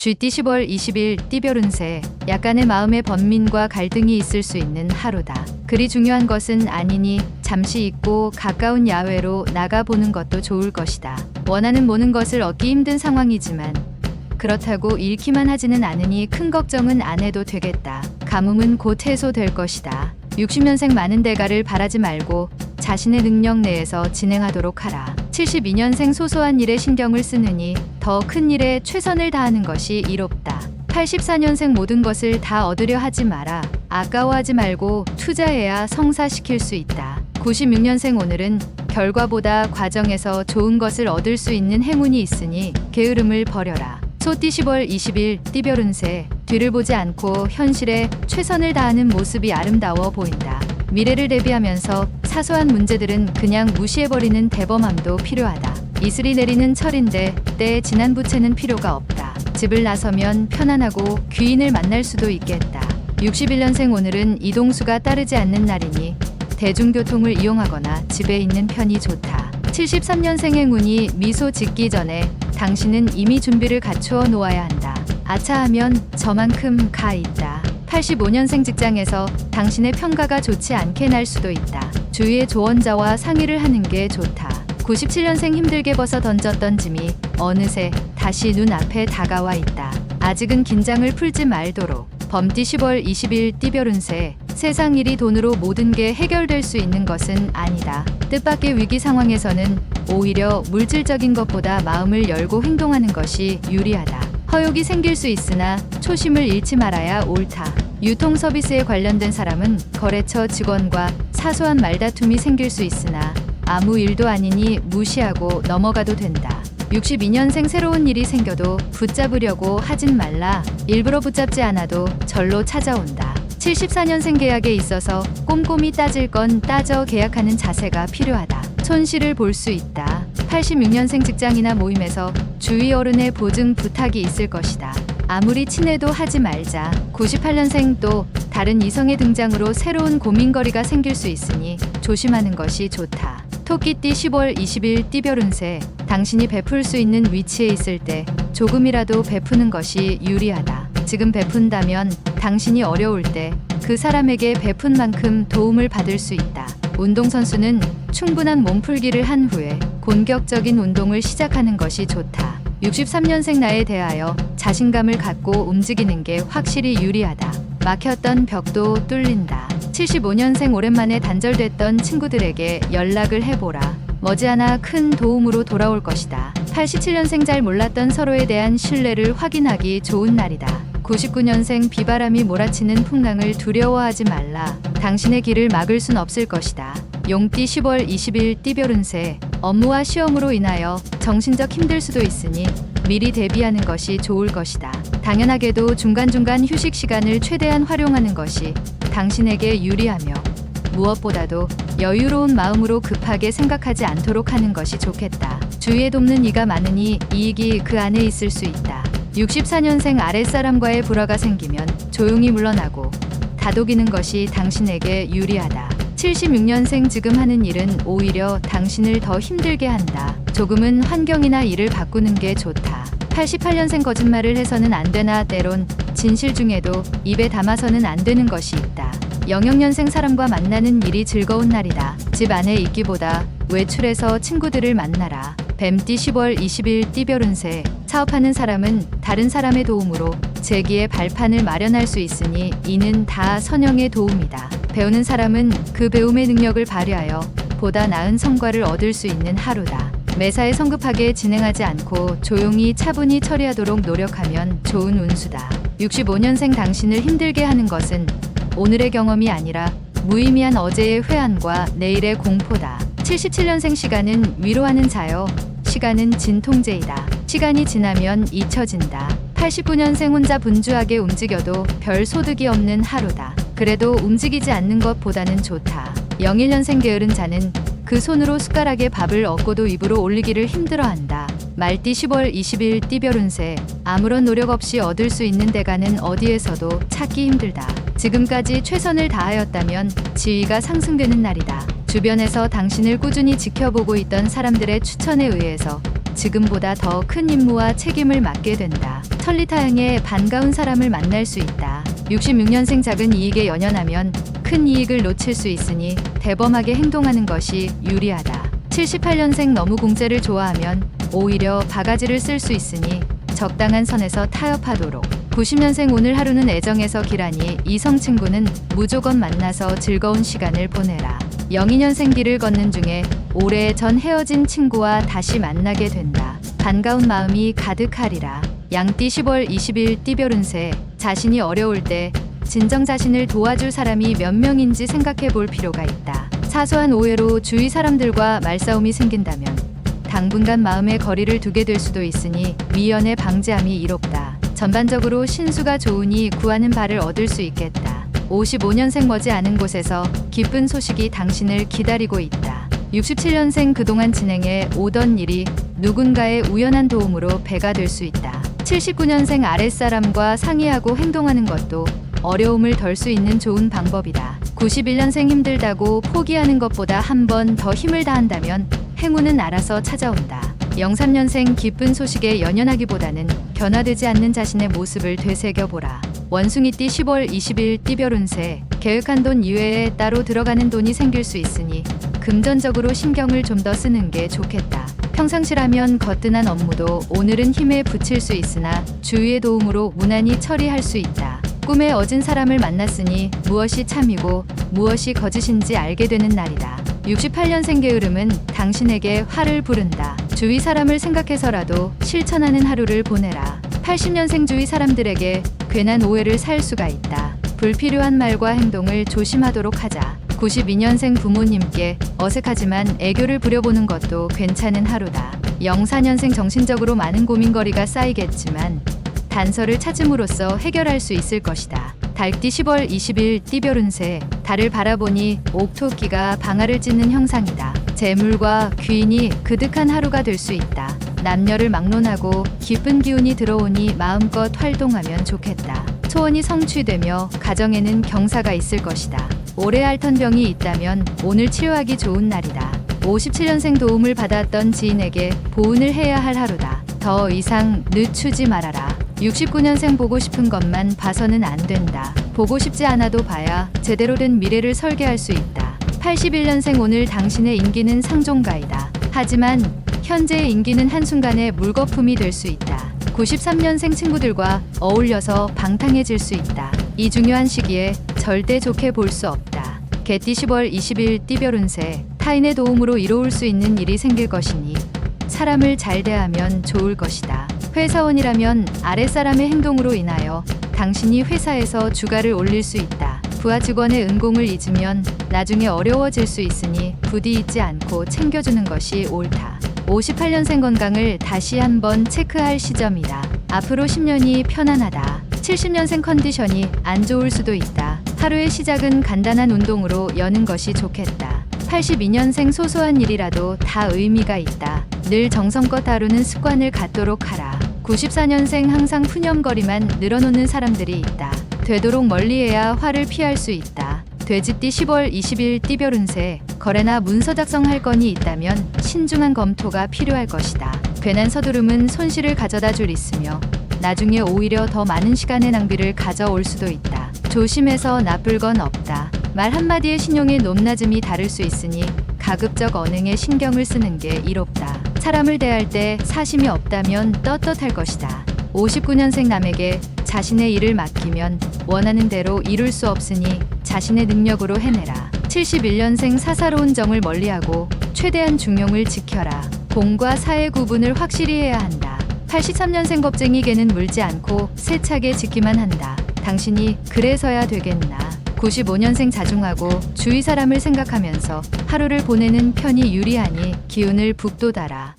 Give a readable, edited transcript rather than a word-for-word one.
GT 10월 20일 띠별 운세. 약간의 마음의 번민과 갈등이 있을 수 있는 하루다. 그리 중요한 것은 아니니 잠시 잊고 가까운 야외로 나가보는 것도 좋을 것이다. 원하는 모든 것을 얻기 힘든 상황이지만 그렇다고 잃기만 하지는 않으니 큰 걱정은 안 해도 되겠다. 가뭄은 곧 해소될 것이다. 60년생 많은 대가를 바라지 말고 자신의 능력 내에서 진행하도록 하라. 72년생 소소한 일에 신경을 쓰느니 더 큰 일에 최선을 다하는 것이 이롭다. 84년생 모든 것을 다 얻으려 하지 마라. 아까워하지 말고 투자해야 성사시킬 수 있다. 96년생 오늘은 결과보다 과정에서 좋은 것을 얻을 수 있는 행운이 있으니 게으름을 버려라. 소띠 10월 20일 띠별 운세. 뒤를 보지 않고 현실에 최선을 다하는 모습이 아름다워 보인다. 미래를 대비하면서 사소한 문제들은 그냥 무시해버리는 대범함도 필요하다. 이슬이 내리는 철인데 때에 지난 부채는 필요가 없다. 집을 나서면 편안하고 귀인을 만날 수도 있겠다. 61년생 오늘은 이동수가 따르지 않는 날이니 대중교통을 이용하거나 집에 있는 편이 좋다. 73년생 행운이 미소 짓기 전에 당신은 이미 준비를 갖추어 놓아야 한다. 아차하면 저만큼 가 있다. 85년생 직장에서 당신의 평가가 좋지 않게 날 수도 있다. 주위의 조언자와 상의를 하는 게 좋다. 97년생 힘들게 벗어 던졌던 짐이 어느새 다시 눈앞에 다가와 있다. 아직은 긴장을 풀지 말도록. 범띠 10월 20일 띠별 운세. 세상 일이 돈으로 모든 게 해결될 수 있는 것은 아니다. 뜻밖의 위기 상황에서는 오히려 물질적인 것보다 마음을 열고 행동하는 것이 유리하다. 허욕이 생길 수 있으나 초심을 잃지 말아야 옳다. 유통 서비스에 관련된 사람은 거래처 직원과 사소한 말다툼이 생길 수 있으나 아무 일도 아니니 무시하고 넘어가도 된다. 62년생 새로운 일이 생겨도 붙잡으려고 하진 말라. 일부러 붙잡지 않아도 절로 찾아온다. 74년생 계약에 있어서 꼼꼼히 따질 건 따져 계약하는 자세가 필요하다. 손실을 볼 수 있다. 86년생 직장이나 모임에서 주위 어른의 보증 부탁이 있을 것이다. 아무리 친해도 하지 말자. 98년생 또 다른 이성의 등장으로 새로운 고민거리가 생길 수 있으니 조심하는 것이 좋다. 토끼띠 10월 20일 띠별 운세. 당신이 베풀 수 있는 위치에 있을 때 조금이라도 베푸는 것이 유리하다. 지금 베푼다면 당신이 어려울 때 그 사람에게 베푼 만큼 도움을 받을 수 있다. 운동선수는 충분한 몸풀기를 한 후에 본격적인 운동을 시작하는 것이 좋다. 63년생 나에 대하여 자신감을 갖고 움직이는 게 확실히 유리하다. 막혔던 벽도 뚫린다. 75년생 오랜만에 단절됐던 친구들에게 연락을 해보라. 머지않아 큰 도움으로 돌아올 것이다. 87년생 잘 몰랐던 서로에 대한 신뢰를 확인하기 좋은 날이다. 99년생 비바람이 몰아치는 풍랑을 두려워하지 말라. 당신의 길을 막을 순 없을 것이다. 용띠 10월 20일 띠별 운세. 업무와 시험으로 인하여 정신적 힘들 수도 있으니 미리 대비하는 것이 좋을 것이다. 당연하게도 중간중간 휴식 시간을 최대한 활용하는 것이 당신에게 유리하며 무엇보다도 여유로운 마음으로 급하게 생각하지 않도록 하는 것이 좋겠다. 주위에 돕는 이가 많으니 이익이 그 안에 있을 수 있다. 64년생 아랫사람과의 불화가 생기면 조용히 물러나고 다독이는 것이 당신에게 유리하다. 76년생 지금 하는 일은 오히려 당신을 더 힘들게 한다. 조금은 환경이나 일을 바꾸는 게 좋다. 88년생 거짓말을 해서는 안 되나 때론 진실 중에도 입에 담아서는 안 되는 것이 있다. 00년생 사람과 만나는 일이 즐거운 날이다. 집 안에 있기보다 외출해서 친구들을 만나라. 뱀띠 10월 20일 띠별 운세. 사업하는 사람은 다른 사람의 도움으로 재기의 발판을 마련할 수 있으니 이는 다 선영의 도움이다. 배우는 사람은 그 배움의 능력을 발휘하여 보다 나은 성과를 얻을 수 있는 하루다. 매사에 성급하게 진행하지 않고 조용히 차분히 처리하도록 노력하면 좋은 운수다. 65년생 당신을 힘들게 하는 것은 오늘의 경험이 아니라 무의미한 어제의 회한과 내일의 공포다. 77년생 시간은 위로하는 자여. 시간은 진통제이다. 시간이 지나면 잊혀진다. 89년생 혼자 분주하게 움직여도 별 소득이 없는 하루다. 그래도 움직이지 않는 것보다는 좋다. 01년생 게으른 자는 그 손으로 숟가락에 밥을 얻고도 입으로 올리기를 힘들어한다. 말띠 10월 20일 띠별 운세. 아무런 노력 없이 얻을 수 있는 대가는 어디에서도 찾기 힘들다. 지금까지 최선을 다하였다면 지위가 상승되는 날이다. 주변에서 당신을 꾸준히 지켜보고 있던 사람들의 추천에 의해서 지금보다 더 큰 임무와 책임을 맡게 된다. 천리타향에 반가운 사람을 만날 수 있다. 66년생 작은 이익에 연연하면 큰 이익을 놓칠 수 있으니 대범하게 행동하는 것이 유리하다. 78년생 너무 공짜를 좋아하면 오히려 바가지를 쓸 수 있으니 적당한 선에서 타협하도록. 90년생 오늘 하루는 애정에서 길하니 이성 친구는 무조건 만나서 즐거운 시간을 보내라. 02년생 길을 걷는 중에 오래전 헤어진 친구와 다시 만나게 된다. 반가운 마음이 가득하리라. 양띠 10월 20일 띠별 운세. 자신이 어려울 때 진정 자신을 도와줄 사람이 몇 명인지 생각해 볼 필요가 있다. 사소한 오해로 주위 사람들과 말싸움이 생긴다면 당분간 마음의 거리를 두게 될 수도 있으니 미연에 방지함이 이롭다. 전반적으로 신수가 좋으니 구하는 바를 얻을 수 있겠다. 55년생 머지 않은 곳에서 기쁜 소식이 당신을 기다리고 있다. 67년생 그동안 진행해 오던 일이 누군가의 우연한 도움으로 배가 될 수 있다. 79년생 아랫사람과 상의하고 행동하는 것도 어려움을 덜 수 있는 좋은 방법이다. 91년생 힘들다고 포기하는 것보다 한 번 더 힘을 다한다면 행운은 알아서 찾아온다. 03년생 기쁜 소식에 연연하기보다는 변화되지 않는 자신의 모습을 되새겨보라. 원숭이띠 10월 20일 띠별 운세. 계획한 돈 이외에 따로 들어가는 돈이 생길 수 있으니 금전적으로 신경을 좀 더 쓰는 게 좋겠다. 평상시라면 거뜬한 업무도 오늘은 힘에 부칠 수 있으나 주위의 도움으로 무난히 처리할 수 있다. 꿈에 어진 사람을 만났으니 무엇이 참이고 무엇이 거짓인지 알게 되는 날이다. 68년생 게으름은 당신에게 화를 부른다. 주위 사람을 생각해서라도 실천하는 하루를 보내라. 80년생 주위 사람들에게 괜한 오해를 살 수가 있다. 불필요한 말과 행동을 조심하도록 하자. 92년생 부모님께 어색하지만 애교를 부려보는 것도 괜찮은 하루다. 04년생 정신적으로 많은 고민거리가 쌓이겠지만 단서를 찾음으로써 해결할 수 있을 것이다. 달띠 10월 20일 띠별 운세. 달을 바라보니 옥토끼가 방아를 찢는 형상이다. 재물과 귀인이 그득한 하루가 될 수 있다. 남녀를 막론하고 기쁜 기운이 들어오니 마음껏 활동하면 좋겠다. 소원이 성취되며 가정에는 경사가 있을 것이다. 오래 앓던 병이 있다면 오늘 치료하기 좋은 날이다. 57년생 도움을 받았던 지인에게 보은을 해야 할 하루다. 더 이상 늦추지 말아라. 69년생 보고 싶은 것만 봐서는 안 된다. 보고 싶지 않아도 봐야 제대로 된 미래를 설계할 수 있다. 81년생 오늘 당신의 인기는 상종가이다. 하지만 현재의 인기는 한순간에 물거품이 될 수 있다. 93년생 친구들과 어울려서 방탕해질 수 있다. 이 중요한 시기에 절대 좋게 볼 수 없다. 개띠 10월 20일 띠별 운세. 타인의 도움으로 이로울 수 있는 일이 생길 것이니 사람을 잘 대하면 좋을 것이다. 회사원이라면 아랫사람의 행동으로 인하여 당신이 회사에서 주가를 올릴 수 있다. 부하 직원의 은공을 잊으면 나중에 어려워질 수 있으니 부디 잊지 않고 챙겨주는 것이 옳다. 58년생 건강을 다시 한번 체크할 시점이다. 앞으로 10년이 편안하다. 70년생 컨디션이 안 좋을 수도 있다. 하루의 시작은 간단한 운동으로 여는 것이 좋겠다. 82년생 소소한 일이라도 다 의미가 있다. 늘 정성껏 다루는 습관을 갖도록 하라. 94년생 항상 푸념거리만 늘어놓는 사람들이 있다. 되도록 멀리해야 화를 피할 수 있다. 돼지띠 10월 20일 띠별 운세. 거래나 문서 작성할 건이 있다면 신중한 검토가 필요할 것이다. 괜한 서두름은 손실을 가져다 줄 있으며 나중에 오히려 더 많은 시간의 낭비를 가져올 수도 있다. 조심해서 나쁠 건 없다. 말 한마디의 신용의 높낮음이 다를 수 있으니 가급적 언행에 신경을 쓰는 게 이롭다. 사람을 대할 때 사심이 없다면 떳떳할 것이다. 59년생 남에게 자신의 일을 맡기면 원하는 대로 이룰 수 없으니 자신의 능력으로 해내라. 71년생 사사로운 정을 멀리하고 최대한 중용을 지켜라. 공과 사의 구분을 확실히 해야 한다. 83년생 겁쟁이 개는 물지 않고 세차게 짖기만 한다. 당신이 그래서야 되겠나. 95년생 자중하고 주위 사람을 생각하면서 하루를 보내는 편이 유리하니 기운을 북돋아라.